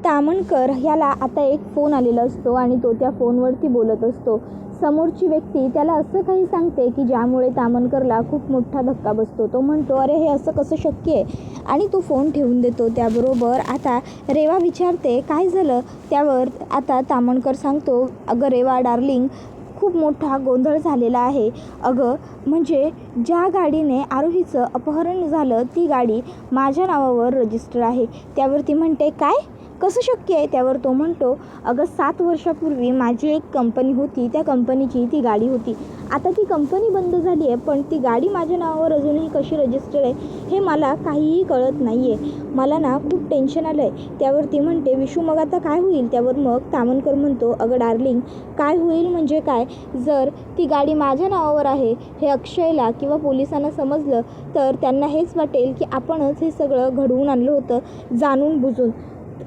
तामणकर ह्याला आता एक फोन आलेला असतो आणि तो त्या फोनवरती बोलत असतो. समोरची व्यक्ती त्याला असं काही सांगते की ज्यामुळे तामणकरला खूप मोठा धक्का बसतो. तो म्हणतो, अरे हे असं कसं शक्य आहे, आणि तो फोन ठेवून देतो. त्याबरोबर आता रेवा विचारते काय झालं. त्यावर आता तामणकर सांगतो, अगं रेवा डार्लिंग, खूप मोठा गोंधळ झालेला आहे. अगं म्हणजे ज्या गाडीने आरोहीचं अपहरण झालं ती गाडी माझ्या नावावर रजिस्टर आहे. त्यावर ती म्हणते, काय, कसं शक्य आहे. त्यावर तो म्हणतो, अगं 7 वर्षापूर्वी माझी एक कंपनी होती, त्या कंपनीची ती गाडी होती. आता ती कंपनी बंद झाली आहे, पण ती गाडी माझ्या नावावर अजूनही कशी रजिस्टर आहे हे मला काहीही कळत नाही आहे. मला ना खूप टेन्शन आलं आहे. त्यावर ती म्हणते, विशू मग आता काय होईल. त्यावर मग तामणकर म्हणतो, अगं डार्लिंग, काय होईल म्हणजे काय, जर ती गाडी माझ्या नावावर आहे हे अक्षयला किंवा पोलिसांना समजलं तर त्यांना हेच वाटेल की आपणच हे सगळं घडवून आणलं होतं जाणून बुजून.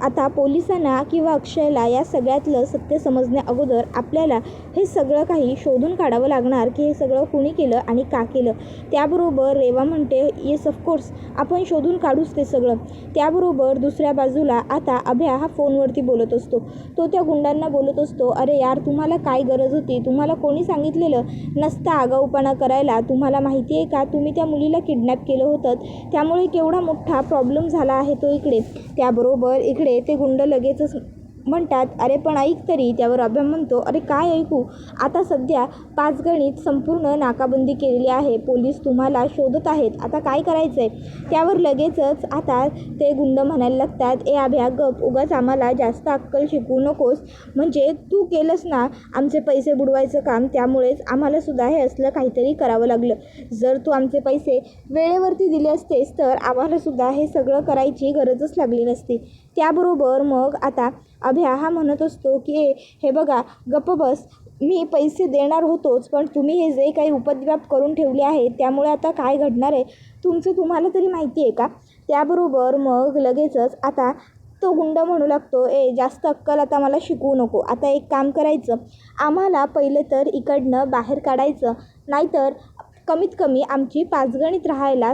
आता पोलिसांना किंवा अक्षयला या सगळ्यातलं सत्य समजण्या अगोदर आपल्याला हे सगळं काही शोधून काढावं लागणार की हे सगळं कुणी केलं आणि का केलं. त्याबरोबर रेवा म्हणते, येस ऑफकोर्स, आपण शोधून काढूच ते सगळं. त्याबरोबर दुसऱ्या बाजूला आता अभ्या हा फोनवरती बोलत असतो. तो त्या गुंडांना बोलत असतो, अरे यार, तुम्हाला काय गरज होती, तुम्हाला कोणी सांगितलेलं नसता आगाऊपणा करायला. तुम्हाला माहिती आहे का, तुम्ही त्या मुलीला किडनॅप केलं होतं, त्यामुळे केवढा मोठा प्रॉब्लेम झाला आहे तो इकडे. त्याबरोबर इकडे ते गुंड लगेचच म्हणतात, अरे पण ऐक तरी. त्यावर अभ्या म्हणतो, अरे काय ऐकू, आता सध्या 5 गणित संपूर्ण नाकाबंदी केलेली आहे, पोलीस तुम्हाला शोधत आहेत, आता काय करायचं आहे. त्यावर लगेचच आता ते गुंड म्हणायला लागतात, ए अभ्या गप, उगाच आम्हाला जास्त अक्कल शिकवू नकोस. म्हणजे तू केलंस ना आमचे पैसे बुडवायचं काम, त्यामुळेच आम्हालासुद्धा हे असलं काहीतरी करावं लागलं. जर तू आमचे पैसे वेळेवरती दिले असतेस तर आम्हालासुद्धा हे सगळं करायची गरजच लागली नसती. त्याबरोबर मग आता अभ्या हा म्हणत असतो की हे बघा, गप्प बस, मी पैसे देणार होतोच, पण तुम्ही हे जे काही उपद्व्याप करून ठेवले आहे त्यामुळे आता काय घडणार आहे तुमचं तुम्हाला तरी माहिती आहे का. त्याबरोबर मग लगेचच आता तो गुंड म्हणू लागतो, जास्त अक्कल आता मला शिकवू नको. आता एक काम करायचं, आम्हाला पहिले तर इकडनं बाहेर काढायचं, नाहीतर कमीत कमी आमची 5 गणित राहायला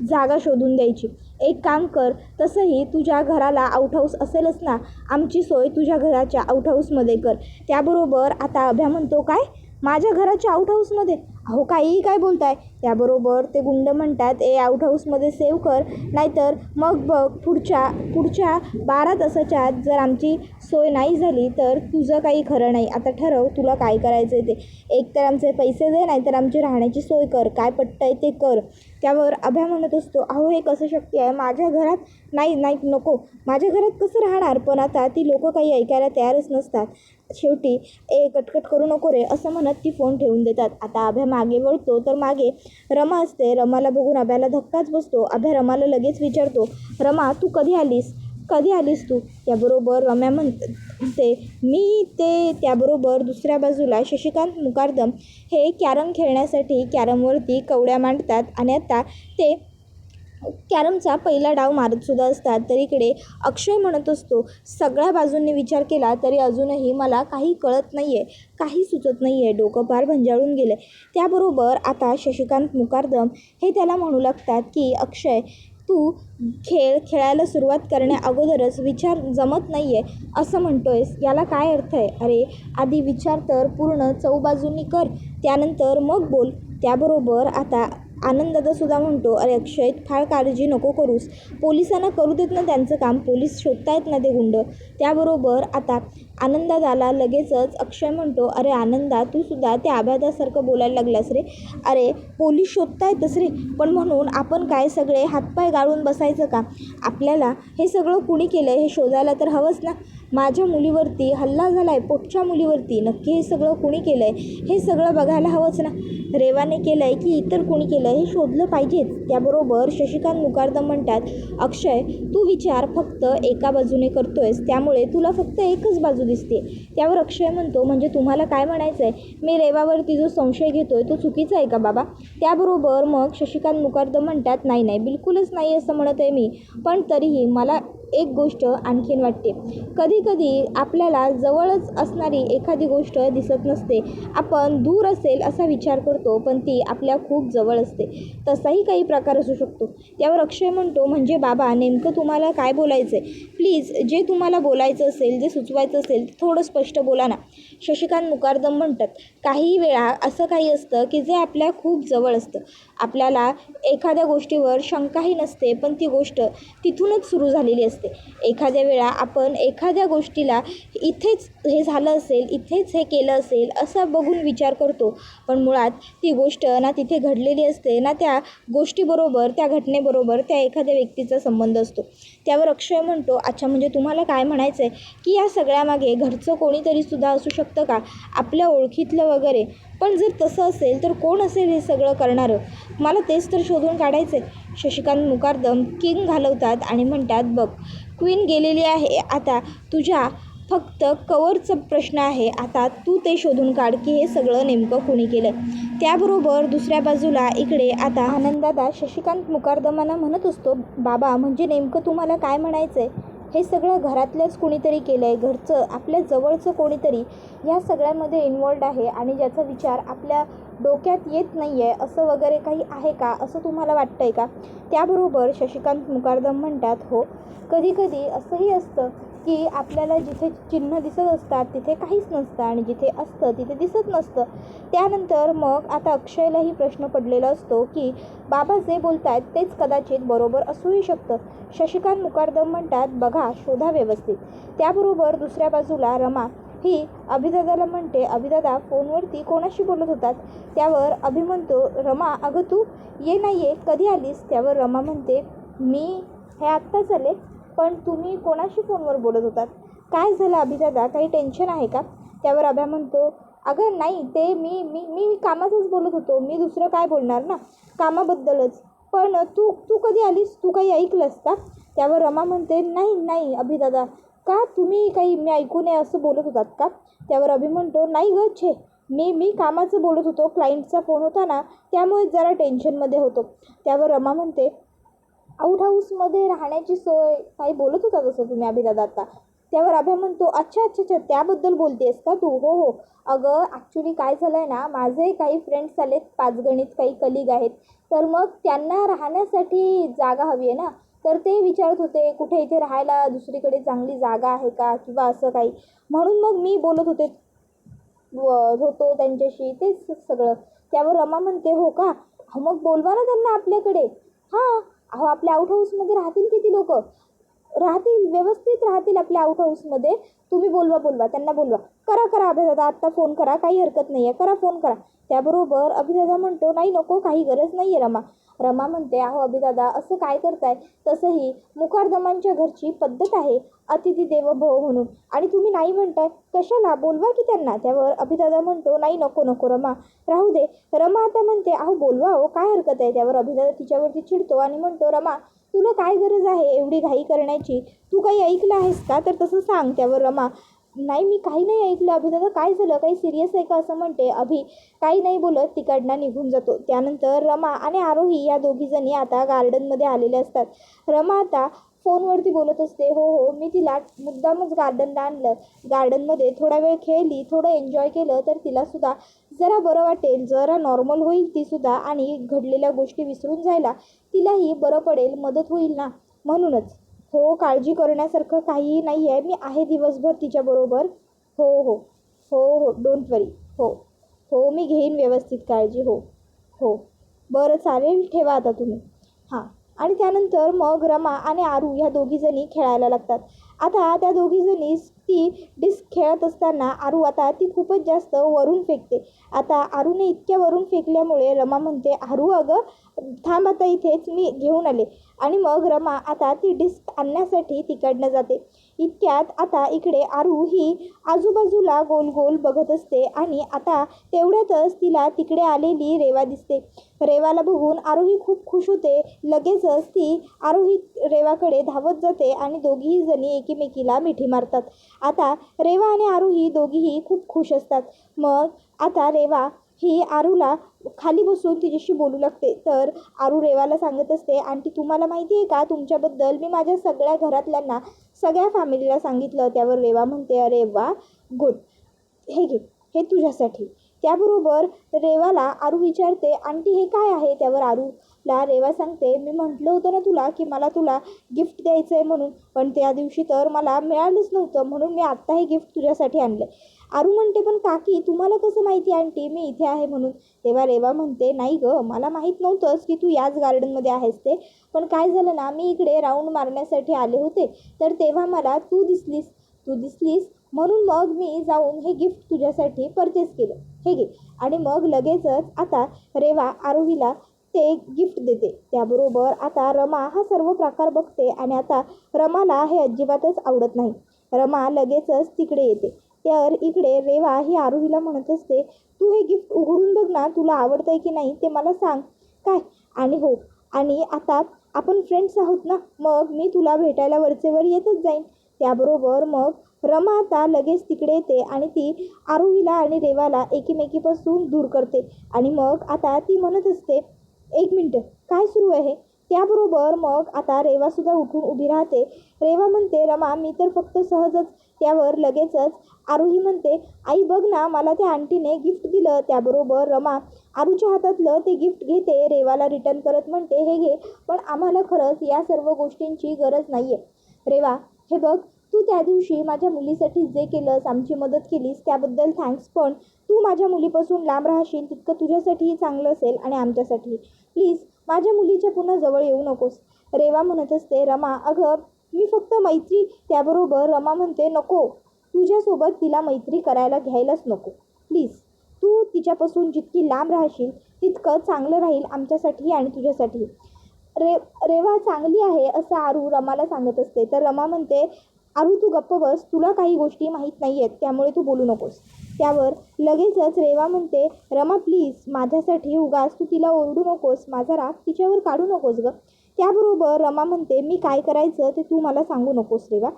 जागा शोधून द्यायची. एक काम कर, तसंही तुझ्या घराला आउटहाऊस असेलच ना, आमची सोय तुझ्या घराच्या आउटहाऊसमध्ये कर. त्याबरोबर आता अभ्या म्हणतो, काय, माझ्या घराच्या आउटहाऊसमध्ये, अहो काहीही काय बोलताय. त्याबरोबर ते गुंड म्हणतात, आउटहाऊसमध्ये सेव्ह कर, नाहीतर मग बघ पुढच्या 12 तासाच्या आत जर आमची सोय नाही झाली तर तुझं काही खरं नाही. आता ठरव तुला काय करायचं आहे ते, एकतर आमचे पैसे दे, नाहीतर आमची राहण्याची सोय कर, काय पटतंय ते कर. त्यावर अभ्या म्हणत असतो, अहो हे कसं शक्य आहे, माझ्या घरात नाही नको, माझ्या घरात कसं राहणार. पण आता ती लोकं काही ऐकायला तयारच नसतात. शेवटी कटकट करू नको रे असं म्हणत ती फोन ठेवून देतात. आता अभ्या मागे वळतो तर मागे रमा असते. रमाला बघून अभ्याला धक्काच बसतो. अभ्या रमाला लगेच विचारतो, रमा तू कधी आलीस तू. त्याबरोबर रम्या म्हणते, मी ते. त्याबरोबर दुसऱ्या बाजूला शशिकांत मुकादम हे कॅरम खेळण्यासाठी कॅरमवरती कवड्या मांडतात आणि आता ते कॅरमचा पहिला डाव मारतसुद्धा असतात. तर इकडे अक्षय म्हणत असतो, सगळ्या बाजूंनी विचार केला तरी अजूनही मला काही कळत नाही आहे, काही सुचत नाही आहे, डोकं फार भंजाळून गेलं आहे. त्याबरोबर आता शशिकांत मुकादम हे त्याला म्हणू लागतात की अक्षय, तू खेळायला सुरुवात करण्या अगोदरच विचार जमत नाही आहे असं म्हणतोयस, याला काय अर्थ आहे. अरे आधी विचार तर पूर्ण चौबाजूंनी कर, त्यानंतर मग बोल. त्याबरोबर आता आनंददादासुद्धा म्हणतो, अरे अक्षय, फार काळजी नको करूस, पोलिसांना करू देत ना त्यांचं काम, पोलीस शोधतायत ना ते गुंड. त्याबरोबर आता आनंददादाला लगेचच अक्षय म्हणतो, अरे आनंदा, तू सुद्धा त्या आभ्यादासारखं बोलायला लागलास रे. अरे पोलीस शोधतायतच रे, पण म्हणून आपण काय सगळे हातपाय गाळून बसायचं का. आपल्याला हे सगळं कुणी केलं हे शोधायला तर हवंच ना. माझ्या मुलीवरती हल्ला झाला आहे, पोटच्या मुलीवरती, नक्की हे सगळं कुणी केलं आहे हे सगळं बघायला हवंच ना. रेवाने केलं आहे की इतर कुणी केलं हे शोधलं पाहिजेच. त्याबरोबर शशिकांत मुकादम म्हणतात, अक्षय, तू विचार फक्त एका बाजूने करतोयस, त्यामुळे तुला फक्त एकच बाजू दिसते. त्यावर अक्षय म्हणतो, म्हणजे तुम्हाला काय म्हणायचं आहे, मी रेवावरती जो संशय घेतोय तो चुकीचा आहे का बाबा. त्याबरोबर मग शशिकांत मुकादम म्हणतात, नाही बिलकुलच नाही असं म्हणत आहे मी, पण तरीही मला एक गोष्ट आणखीन वाटते. कधी कधी आपल्याला जवळच असणारी एखादी गोष्ट दिसत नसते. आपण दूर असेल असा विचार करतो, पण ती आपल्या खूप जवळ असते. तसाही काही प्रकार असू शकतो. त्यावर अक्षय म्हणतो, म्हणजे बाबा नेमकं तुम्हाला काय बोलायचं आहे? प्लीज जे तुम्हाला बोलायचं असेल, जे सुचवायचं असेल ते थोडं स्पष्ट बोला ना. शशिकांत मुकादम म्हणतात, काही वेळा असं काही असतं की जे आपल्या खूप जवळ असतं. आपल्याला एखाद्या गोष्टीवर शंकाही नसते, पण ती गोष्ट तिथूनच सुरू झालेली असते. एखाद्या वेळा आपण एखाद्या गोष्टीला इथेच हे झालं असेल, इथेच हे केलं असेल असं बघून विचार करतो, पण मुळात ती गोष्ट ना तिथे घडलेली असते, ना त्या गोष्टीबरोबर, त्या घटनेबरोबर त्या एखाद्या व्यक्तीचा संबंध असतो. त्यावर अक्षय म्हणतो, अच्छा म्हणजे तुम्हाला काय म्हणायचं आहे की या सगळ्यामागे घरचं कोणीतरी सुद्धा असू शकतं का, आपल्या ओळखीतलं वगैरे? पण जर तसं असेल तर कोण असेल हे सगळं करणारं? मला तेच तर शोधून काढायचं आहे. शशिकांत मुकादम किंग घालवतात आणि म्हणतात, बघ क्वीन गेलेली आहे, आता तुझ्या फक्त कवरचा प्रश्न आहे. आता तू ते शोधून काढ की हे सगळं नेमकं कोणी केलं. त्याबरोबर दुसऱ्या बाजूला इकडे आता आनंददादा शशिकांत मुकादमांना म्हणत असतो, बाबा म्हणजे नेमकं तुम्हाला काय म्हणायचं आहे? हे सगळं घरातलंच कोणीतरी केलं आहे, घरचं आपल्या जवळचं कोणीतरी या सगळ्यामध्ये इन्वॉल्ड आहे आणि ज्याचा विचार आपल्या डोक्यात येत नाही आहे असं वगैरे काही आहे का, असं तुम्हाला वाटतं आहे का? त्याबरोबर शशिकांत मुकादम म्हणतात, हो कधी कधी असंही असतं की आपल्याला जिथे चिन्ह दिसत असतात तिथे काहीच नसतं आणि जिथे असतं तिथे दिसत नसतं. त्यानंतर मग आता अक्षयलाही प्रश्न पडलेला असतो की बाबा जे बोलत आहेत तेच कदाचित बरोबर असूही शकतं. शशिकांत मुकादम म्हणतात, बघा शोधा व्यवस्थित. त्याबरोबर दुसऱ्या बाजूला रमा ही अभिदादाला म्हणते, अभिदादा फोनवरती कोणाशी बोलत होतात? त्यावर अभि म्हणतो, रमा अगं तू ये नाही ये, कधी आलीस? त्यावर रमा म्हणते, मी हे आत्ताच आले. पण तुम्ही कोणाशी फोनवर बोलत होतात? काय झालं अभिदादा, काही टेन्शन आहे का? त्यावर अभ्या म्हणतो, अगं नाही ते मी मी मी मी कामाचंच बोलत होतो, मी दुसरं काय बोलणार ना, कामाबद्दलच. पण तू तू कधी आलीस, तू काही ऐकलंस का? त्यावर रमा म्हणते, नाही नाही अभिदादा, का तुम्ही काही मी ऐकू नये असं बोलत होतात का? त्यावर अभि म्हणतो, नाही गं छे, मी कामाचं बोलत होतो, क्लायंटचा फोन होता ना त्यामुळे जरा टेन्शनमध्ये होतो. त्यावर रमा म्हणते, आउट हाऊसमध्ये राहण्याची सोय काही बोलत होता तसं तुम्ही अभिदादा आता? त्यावर अभ्या म्हणतो, अच्छा अच्छा अच्छा त्याबद्दल बोलतेस का तू? हो हो अगं ॲक्च्युली काय झालं आहे ना, माझे काही फ्रेंड्स आलेत पाचगणित, काही कलिग आहेत, तर मग त्यांना राहण्यासाठी जागा हवी आहे ना, तर ते विचारत होते कुठे इथे राहायला दुसरीकडे चांगली जागा आहे का किंवा असं काही, म्हणून मग मी बोलत होतो त्यांच्याशी तेच सगळं. त्यावर रमा म्हणते, हो का, मग बोलवा ना त्यांना आपल्याकडे. हां अहो आपल्या आउट हाऊसमध्ये राहतील किती लोक? राहतील, व्यवस्थित राहतील आपल्या आउट हाऊसमध्ये. तुम्ही बोलवा त्यांना बोलवा. करा अभिदादा आत्ता फोन करा, काही हरकत नाही आहे, करा फोन करा. त्याबरोबर अभिदादा म्हणतो, नाही नको काही गरज नाही आहे रमा. रमा म्हणते, अहो अभिदादा असं काय करताय? तसंही मुकादमांच्या घरची पद्धत आहे अतिथी देवो भव म्हणून, आणि तुम्ही नाही म्हणताय, कशाला, बोलवा की त्यांना. त्यावर अभिदादा म्हणतो, नाही नको रमा, राहू दे. रमा आता म्हणते, अहो बोलवा हो, काय हरकत आहे? त्यावर अभिदादा तिच्यावरती चिडतो आणि म्हणतो, रमा तुला काय गरज आहे एवढी घाई करण्याची? तू काही ऐकलं आहेस का, तर तसं सांग. त्यावर रमा, नाही मी काही नाही ऐकलं अभिदादा, काय झालं, काही सिरियस आहे का असं म्हणते. अभि काही नाही बोलत तिकडनं निघून जातो. त्यानंतर रमा आणि आरोही या दोघीजणी आता गार्डनमध्ये आलेल्या असतात. रमा आता फोनवरती बोलत असते, हो मी तिला मुद्दामच गार्डनला आणलं, गार्डनमध्ये थोडा वेळ खेळली, थोडं एन्जॉय केलं तर तिलासुद्धा जरा बरं वाटेल, जरा नॉर्मल होईल तीसुद्धा, आणि घडलेल्या गोष्टी विसरून जायला तिलाही बरं पडेल, मदत होईल ना, म्हणूनच. हो काळजी करण्यासारखं काहीही नाही आहे, मी आहे दिवसभर तिच्याबरोबर. हो डोंट वरी. हो मी घेईन व्यवस्थित काळजी. हो बरं चालेल, ठेवा आता तुम्ही. हां. आणि त्यानंतर मग रमा आणि आरू ह्या दोघीजणी खेळायला लागतात. आता त्या दोघीजणी ती डिस्क खेळत असताना आरू आता ती खूपच जास्त वरून फेकते. आता आरूने इतक्या वरून फेकल्यामुळे रमा म्हणते, आरू अगं थांब आता इथेच, मी घेऊन आले. आणि मग रमा आता ती डिस्क आणण्यासाठी तिकडनं जाते. इतक्यात आता इकडे आरू ही आजूबाजूला गोल गोल बघत असते आणि आता तेवढ्यातच तिला तिकडे आलेली रेवा दिसते. रेवाला बघून आरोही खूप खुश होते. लगेचच ती आरोही रेवाकडे धावत जाते आणि दोघीही जणी एकीमेकीला मिठी मारतात. आता रेवा आणि आरोही दोघीही खूप खुश असतात. मग आता रेवा ही आरूला खाली बसून तिच्याशी बोलू लागते. तर आरू रेवाला सांगत असते, आंटी तुम्हाला माहिती आहे का, तुमच्याबद्दल मी माझ्या सगळ्या घरातल्यांना, सगळ्या फॅमिलीला सांगितलं. त्यावर रेवा म्हणते, अरे वा, गुड, हे घे, हे तुझ्यासाठी. त्याबरोबर रेवाला आरू विचारते, आंटी हे काय आहे. त्यावर आरूला रेवा सांगते, मी म्हटलं होतं ना तुला की मला तुला गिफ्ट द्यायचं आहे म्हणून, पण त्या दिवशी तर मला मिळालंच नव्हतं, म्हणून मी आत्ता हे गिफ्ट तुझ्यासाठी आणलं. आरू म्हणते, पण काकी तुम्हाला कसं माहिती आंटी मी इथे आहे म्हणून. तेव्हा रेवा म्हणते, नाही गं, मला माहीत नव्हतंच की तू याच गार्डनमध्ये आहेस ते, पण काय झालं ना, मी इकडे राऊंड मारण्यासाठी आले होते, तर तेव्हा मला तू दिसलीस म्हणून मग मी जाऊन हे गिफ्ट तुझ्यासाठी परचेस केलं, हे घे. आणि मग लगेचच आता रेवा आरोहीला ते गिफ्ट देते. त्याबरोबर आता रमा हा सर्व प्रकार बघते आणि आता रमाला हे अजिबातच आवडत नाही. रमा लगेचच तिकडे येते. तर इकडे रेवा ही आरोहीला म्हणत असते, तू हे गिफ्ट उघडून बघ ना, तुला आवडतंय की नाही ते मला सांग काय. आणि हो, आणि आता आपण फ्रेंड्स आहोत ना, मग मी तुला भेटायला वरचेवर येतच जाईन. त्याबरोबर मग रमा आता लगेच तिकडे येते आणि ती आरोहीला आणि रेवाला एकीमेकीपासून दूर करते. आणि मग आता ती म्हणत असते, एक मिनटं, काय सुरू आहे. त्याबरोबर मग आता रेवासुद्धा उठून उभी राहते. रेवा म्हणते, रमा मी तर फक्त सहजच. त्यावर लगेचच आरोही म्हणते, आई बघ ना, मला त्या आंटीने गिफ्ट दिलं. त्याबरोबर रमा आरूच्या हातातलं ते गिफ्ट घेते, रेवाला रिटर्न करत म्हणते, हे घे, पण आम्हाला खरंच या सर्व गोष्टींची गरज नाही आहे. रेवा, हे बघ, तू त्या दिवशी माझ्या मुलीसाठी जे केलंस, आमची मदत केलीस, त्याबद्दल थँक्स, पण तू माझ्या मुलीपासून लांब राहशील तितकं तुझ्यासाठीही चांगलं असेल आणि आमच्यासाठी. प्लीज माझ्या मुलीच्या पुन्हा जवळ येऊ नकोस. रेवा म्हणत असते, रमा अगं मी फक्त मैत्री. त्याबरोबर रमा म्हणते, नको, तुझ्यासोबत तिला मैत्री करायला घ्यायलाच नको. प्लीज तू तिच्यापासून जितकी लांब राहशील तितकं चांगलं राहील आमच्यासाठी आणि तुझ्यासाठी. रेवा चांगली आहे असं आरू रमाला सांगत असते. तर रमा म्हणते, आरू तू गप्प बस, तुला काही गोष्टी माहीत नाही आहेत, त्यामुळे तू बोलू नकोस. त्यावर लगेचच रेवा म्हणते, रमा प्लीज माझ्यासाठी उगाच तू तिला ओरडू नकोस, माझा राग तिच्यावर काढू नकोस गं. त्याबरोबर रमा म्हणते, मी काय करायचं ते तू मला सांगू नकोस रेवा,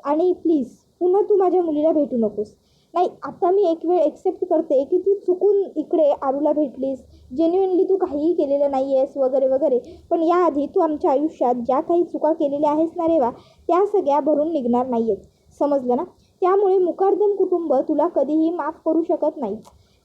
आणि प्लीज पुन्हा तू माझ्या मुलीला भेटू नकोस. नाही, आता मी एक वेळ एक्सेप्ट करते की तू चुकून इकडे आरूला भेटलीस, जेन्युइनली तू काहीही केलेलं नाही आहेस वगैरे वगैरे, पण याआधी तू आमच्या आयुष्यात ज्या काही चुका केलेल्या आहेस ना रेवा, त्या सगळ्या भरून निघणार नाही आहेत, समजलं ना. त्यामुळे मुकार्दम कुटुंब तुला कधीही माफ करू शकत नाही.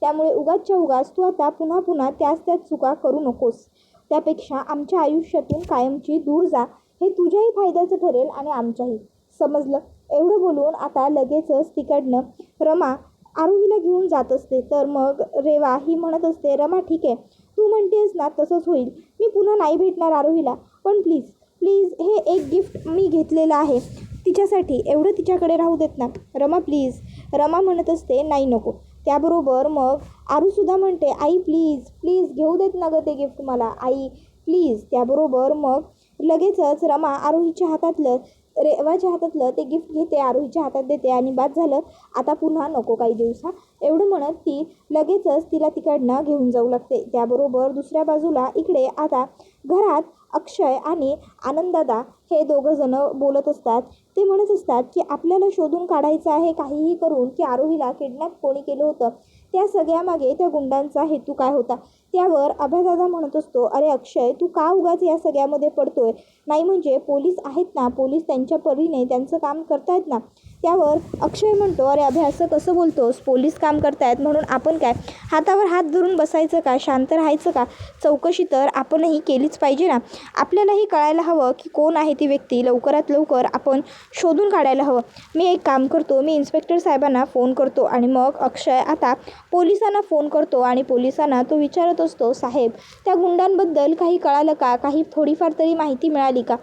त्यामुळे उगाचच्या उगाच तू आता पुन्हा पुन्हा त्याच चुका करू नकोस. त्यापेक्षा आमच्या आयुष्यातून कायमची दूर जा, हे तुझ्याही फायद्याचं ठरेल आणि आमच्याही, समजलं. एवढं बोलून आता लगेचच तिकडनं रमा आरोहीला घेऊन जात असते. तर मग रेवा ही म्हणत असते, रमा ठीक आहे, तू म्हणतेस ना तसंच होईल, मी पुन्हा नाही भेटणार आरोहीला, पण प्लीज प्लीज हे एक गिफ्ट मी घेतलेलं आहे तिच्यासाठी, एवढं तिच्याकडे राहू देत ना रमा प्लीज. रमा म्हणत असते, नाही नको. त्याबरोबर मग आरूसुद्धा म्हणते, आई प्लीज प्लीज घेऊ देत ना गं ते गिफ्ट मला, आई प्लीज. त्याबरोबर मग लगेचच रमा आरोहीच्या हातातलं रेवाच्या हातातलं ते गिफ्ट घेते, आरोहीच्या हातात देते आणि बाद झालं, आता पुन्हा नको काही दिवसा, एवढं म्हणत ती लगेचच तिला तिकडनं घेऊन जाऊ लागते. त्याबरोबर दुसऱ्या बाजूला इकडे आता घरात अक्षय आणि आनंददादा हे दोघंजणं बोलत असतात. ते म्हणत असतात की आपल्याला शोधून काढायचं आहे काहीही करून की आरोहीला किडनॅप कोणी केलं होतं, त्या सगळ्यामागे त्या गुंडांचा हेतू काय होता. त्यावर अभयदादा म्हणत असतो, अरे अक्षय तू का उगाच या सगळ्यामध्ये पडतोय, नाही म्हणजे पोलीस आहेत ना, पोलीस त्यांच्या परीने त्यांचं काम करतायत ना. त्यावर अक्षय म्हणतो, अरे अभय असं कसं बोलतोस, पोलीस काम करतायत म्हणून आपण काय हातावर हात धरून बसायचं का, शांत राहायचं का, चौकशी तर आपणही केलीच पाहिजे ना. आपल्यालाही कळायला हवं की कोण आहे ती व्यक्ती, लवकरात लवकर आपण शोधून काढायला हवं. मी एक काम करतो, मी इन्स्पेक्टर साहेबांना फोन करतो. आणि मग अक्षय आता पोलिसांना फोन करतो आणि पोलिसांना तो विचारत असतो, साहेब त्या गुंडांबद्दल काही कळालं का, काही थोडीफार तरी माहिती मिळाली का.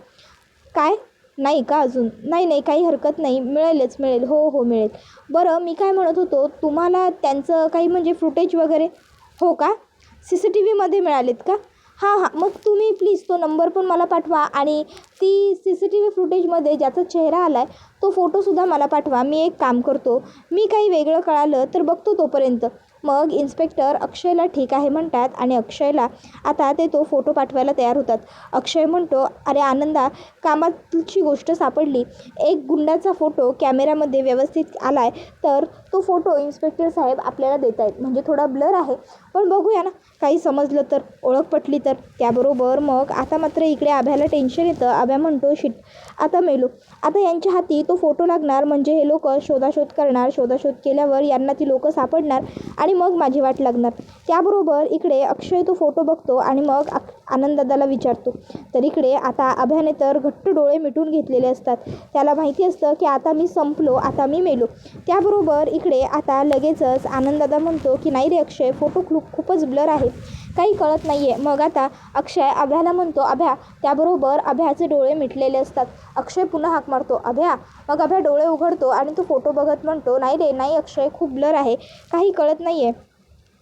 काय, नाही का अजून, नाही काही हरकत नाही, मिळेल, हो मिळेल. बरं मी काय म्हणत होतो, तुम्हाला त्यांचं काही म्हणजे फुटेज वगैरे, हो का, CCTVमध्ये मिळालेत का. हां मग तुम्ही प्लीज तो नंबर पण मला पाठवा आणि ती CCTV फुटेजमध्ये ज्याचा चेहरा आला आहे तो फोटोसुद्धा मला पाठवा. मी एक काम करतो, मी काही वेगळं कळालं तर बघतो तोपर्यंत, मग इन्स्पेक्टर अक्षयला ठीक आहे म्हणतात आणि अक्षयला आता तो फोटो पाठवायला तयार होतात. अक्षय म्हणतो, अरे आनंदा, कामाची गोष्ट सापडली. एक गुंडाचा फोटो कॅमेऱ्यामध्ये व्यवस्थित आला आहे, तर तो फोटो इन्स्पेक्टर साहेब आपल्याला देत आहेत. म्हणजे थोडा ब्लर आहे, पण बघूया ना, काही समजलं तर, ओळख पटली तर. त्याबरोबर मग आता मात्र इकडे आभ्याला टेन्शन येतं. आभ्या म्हणतो, शिट, आता मेलो. आता यांच्या हाती तो फोटो लागणार, म्हणजे हे लोक शोधाशोध करणार. शोधाशोध केल्यावर यांना ती लोक सापडणार आणि मग माझी वाट लागणार. त्याबरोबर इकडे अक्षय तो फोटो बघतो आणि मग आनंददादाला विचारतो. तर इकडे आता आभ्याने तर घट्ट डोळे मिटून घेतलेले असतात. त्याला माहिती असतं की आता मी संपलो, आता मी मेलो. त्याबरोबर इकडे आता लगेचच आनंददादा म्हणतो की नाही रे अक्षय, फोटो खूपच ब्लर आहे, काही कळत नाही आहे. मग आता अक्षय अभ्याला म्हणतो, अभ्या. त्याबरोबर अभ्याचे डोळे मिटलेले असतात. अक्षय पुन्हा हाक मारतो, अभ्या. मग अभ्या डोळे उघडतो आणि तो फोटो बघत म्हणतो, नाही रे, नाही अक्षय, खूप ब्लर आहे, काही कळत नाही आहे.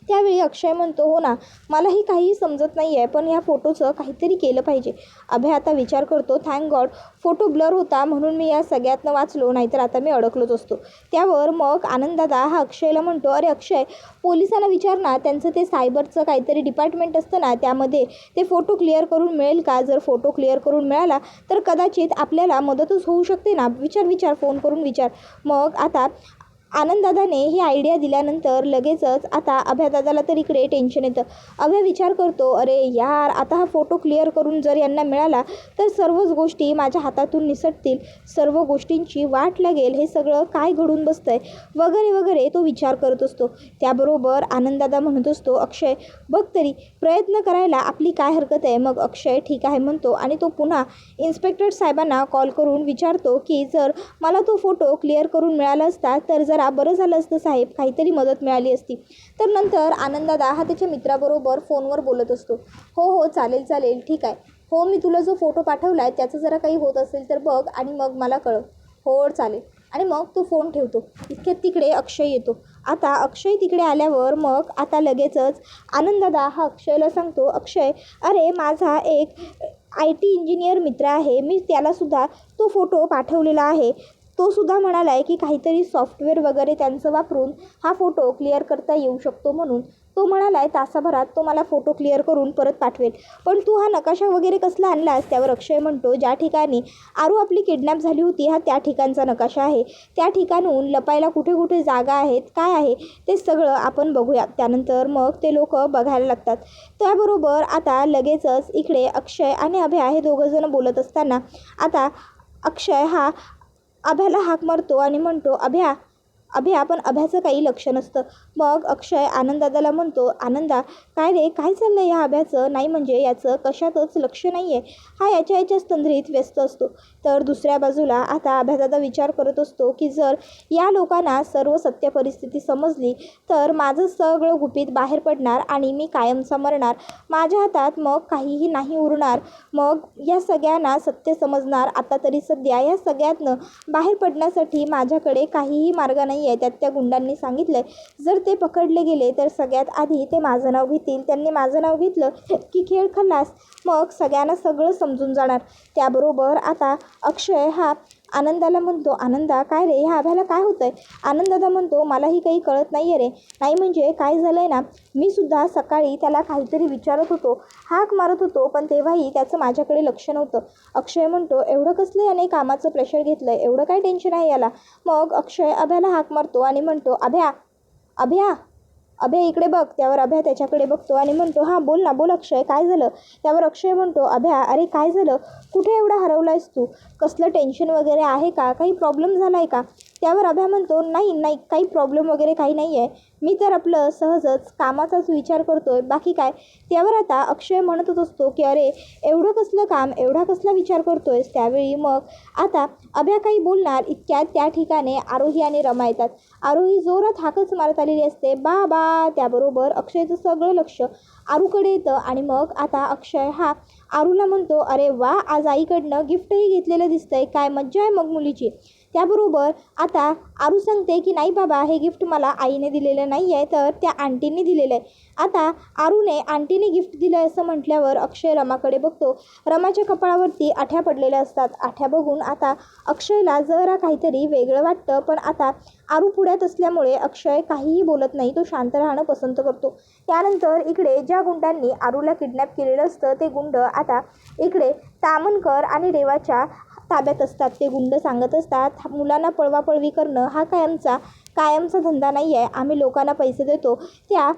त्यावेळी अक्षय म्हणतो, हो ना, मलाही काहीही समजत नाही आहे, पण ह्या फोटोचं काहीतरी केलं पाहिजे. अभय आता विचार करतो, थँक गॉड फोटो ब्लर होता म्हणून मी या सगळ्यातनं वाचलो, नाहीतर आता मी अडकलोच असतो. त्यावर मग आनंददादा हा अक्षयला म्हणतो, अरे अक्षय, पोलिसांना विचार ना, त्यांचं ते सायबरचं काहीतरी डिपार्टमेंट असतं ना, त्यामध्ये ते फोटो क्लिअर करून मिळेल का? जर फोटो क्लिअर करून मिळाला तर कदाचित आपल्याला मदतच होऊ शकते ना. विचार, फोन करून विचार. मग आता आनंददादाने ही आयडिया दिल्यानंतर लगेचच आता अभयदादाला तर इकडे टेन्शन येतं. अभय विचार करतो, अरे यार, आता हा फोटो क्लिअर करून जर यांना मिळाला तर सर्वच गोष्टी माझ्या हातातून निसटतील, सर्व गोष्टींची वाट लागेल, हे सगळं काय घडून बसतंय वगैरे वगैरे तो विचार करत असतो. त्याबरोबर आनंददादा म्हणत असतो, अक्षय बघ तरी, प्रयत्न करायला आपली काय हरकत आहे. मग अक्षय ठीक आहे म्हणतो आणि तो पुन्हा इन्स्पेक्टर साहेबांना कॉल करून विचारतो की जर मला तो फोटो क्लिअर करून मिळाला असता तर जरा बरं झालं असतं साहेब, काहीतरी मदत मिळाली असती. तर नंतर आनंददादा हा त्याच्या मित्राबरोबर फोनवर बोलत असतो. हो चालेल, ठीक आहे. हो, मी तुला जो फोटो पाठवला आहे त्याचं जरा काही होत असेल तर बघ आणि मग मला कळव. हो चालेल. आणि मग तो फोन ठेवतो. इतक्यात तिकडे अक्षय येतो. आता अक्षय तिकडे आल्यावर मग आता लगेचच आनंददादा हा अक्षयला सांगतो, अक्षय, अरे माझा एक IT इंजिनियर मित्र आहे, मी त्यालासुद्धा तो फोटो पाठवलेला आहे. तो सुद्धा म्हणाला आहे की काहीतरी सॉफ्टवेअर वगैरे त्यांचं वापरून हा फोटो क्लिअर करता येऊ शकतो. म्हणून तो म्हणाला आहे तासाभरात तो मला फोटो क्लिअर करून परत पाठवेल. पण तू हा नकाशा वगैरे कसला आणलास? त्यावर अक्षय म्हणतो, ज्या ठिकाणी आरू आपली किडनॅप झाली होती हा त्या ठिकाणचा नकाशा आहे. त्या ठिकाणून लपायला कुठे कुठे जागा आहेत, काय आहे ते सगळं आपण बघूया. त्यानंतर मग ते लोक बघायला लागतात. त्याबरोबर आता लगेचच इकडे अक्षय आणि अभय हे दोघंजण बोलत असताना आता अक्षय हा अभ्याला हाक मारतो आणि म्हणतो, अभ्या, पण अभ्याचं काही लक्ष नसतं. मग अक्षय आनंददादाला म्हणतो, आनंदा, काय रे, काय चाललं या अभ्याचं? नाही म्हणजे याचं कशातच लक्ष नाही आहे, हा याच्याच तंद्रीत व्यस्त असतो. तर दुसऱ्या बाजूला आता अभयदादा विचार करत असतो की जर या लोकांना सर्व सत्य परिस्थिती समजली तर माझं सगळं गुपित बाहेर पडणार आणि मी कायमचा मरणार. माझ्या हातात मग काहीही नाही उरणार. मग या सगळ्यांना सत्य समजणार. आता तरी सध्या या सगळ्यातनं बाहेर पडण्यासाठी माझ्याकडे काहीही मार्ग नाही आहे. त्यात त्या गुंडांनी सांगितलं जर ते पकडले गेले तर सगळ्यात आधी ते माझं नाव घेतील. त्यांनी माझं नाव घेतलं की खेळ खल्लास. मग सगळ्यांना सगळं समजून जाणार. त्याबरोबर आता अक्षय हा आनंदाला म्हणतो, आनंदा, काय रे, ह्या अभ्याला काय होतं आहे? आनंददादा म्हणतो, मलाही काही कळत नाही आहे रे. नाही म्हणजे काय झालं आहे ना, मी सुद्धा सकाळी त्याला काहीतरी विचारत होतो, हाक मारत होतो, पण तेव्हाही त्याचं माझ्याकडे लक्ष नव्हतं. अक्षय म्हणतो, एवढं कसलं याने कामाचं प्रेशर घेतलं आहे, एवढं काय टेन्शन आहे याला? मग अक्षय अभ्याला हाक मारतो आणि म्हणतो, अभ्या इकडे बघ. त्यावर अभय त्याच्याकडे बघतो आणि म्हणतो, हां बोल ना, बोल अक्षय, काय झालं? त्यावर अक्षय म्हणतो, अभ्या, अरे काय झालं, कुठे एवढा हरवला आहेस तू? कसलं टेन्शन वगैरे आहे का? काही प्रॉब्लेम झाला आहे का? त्यावर अभय म्हणतो, नाही, काही प्रॉब्लेम वगैरे काही नाही आहे, मी तर आपलं सहजच कामाचाच विचार करतो आहे, बाकी काय. त्यावर आता अक्षय म्हणतच असतो की अरे एवढं कसलं काम, एवढा कसला विचार करतो आहेस? त्यावेळी मग आता अभ्या काही बोलणार इतक्यात त्या ठिकाणी आरोही आणि रमा येतात. आरोही जोरात हाकच मारत आलेली असते, बाबा. त्याबरोबर अक्षयचं सगळं लक्ष आरूकडे येतं आणि मग आता अक्षय हा आरूला म्हणतो, अरे वा, आज आईकडनं गिफ्टही घेतलेलं दिसतंय, काय मज्जा आहे मग मुलीची. त्याबरोबर आता आरू सांगते की नाही बाबा, हे गिफ्ट मला आईने दिलेलं नाही आहे, तर त्या आंटींनी दिलेलं आहे. आता आरूने आंटीने गिफ्ट दिलं आहे असं म्हटल्यावर अक्षय रमाकडे बघतो. रमाच्या कपाळावरती आठ्या पडलेल्या असतात. आठ्या बघून आता अक्षयला जरा काहीतरी वेगळं वाटतं, पण आता आरू पुढ्यात असल्यामुळे अक्षय काहीही बोलत नाही. तो शांत राहणं पसंत करतो. त्यानंतर इकडे ज्या गुंडांनी आरूला किडनॅप केलेलं असतं ते गुंड आता इकडे तामणकर आणि रेवाच्या ताब्यात असतात. ते गुंड सांगत असतात, मुलांना पळवापळवी करणं हा कायमचा धंदा नाही आहे. आम्ही लोकांना पैसे देतो. त्या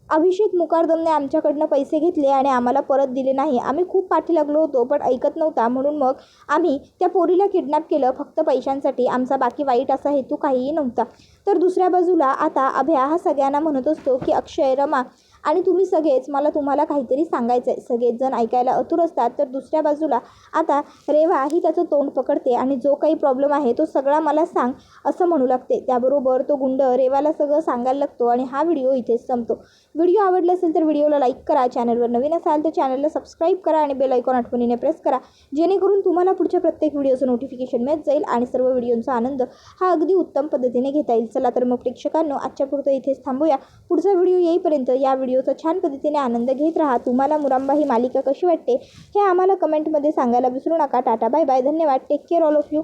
अभिषेक मुकारदमने आमच्याकडनं पैसे घेतले आणि आम्हाला परत दिले नाही. आम्ही खूप पाठी लागलो होतो, पण ऐकत नव्हता, म्हणून मग आम्ही त्या पोरीला किडनॅप केलं फक्त पैशांसाठी. आमचा बाकी वाईट असा हेतू काहीही नव्हता. तर दुसऱ्या बाजूला आता अभ्या हा सगळ्यांना म्हणत असतो की अक्षय, रमा आणि तुम्ही सगळेच, मला तुम्हाला काहीतरी सांगायचं आहे. सगळेच जण ऐकायला आतुर असतात. तर दुसऱ्या बाजूला आता रेवा ही त्याचं तोंड पकडते आणि जो काही प्रॉब्लेम आहे तो सगळा मला सांग असं म्हणू लागते. त्याबरोबर तो गुंड रेवाला सगळं सांगायला लागतो आणि हा व्हिडिओ इथेच संपतो. व्हिडिओ आवडला असेल तर व्हिडिओला लाईक करा. चॅनलवर नवीन असाल तर चॅनलला सबस्क्राईब करा आणि बेल आयकॉन आठवणीने प्रेस करा, जेणेकरून तुम्हाला पुढच्या प्रत्येक व्हिडिओचं नोटिफिकेशन मिळत जाईल आणि सर्व व्हिडिओचा आनंद हा अगदी उत्तम पद्धतीने घेता येईल. चला तर मग प्रेक्षकांनो, आजच्या पुरतं इथेच थांबूया. पुढचा व्हिडिओ येईपर्यंत या व्हिडिओचा छान पद्धतीने आनंद घेत राहा. तुम्हाला मुरांबा ही मालिका कशी वाटते हे आम्हाला कमेंटमध्ये सांगायला विसरू नका. टाटा, बाय बाय, धन्यवाद, take care all of you.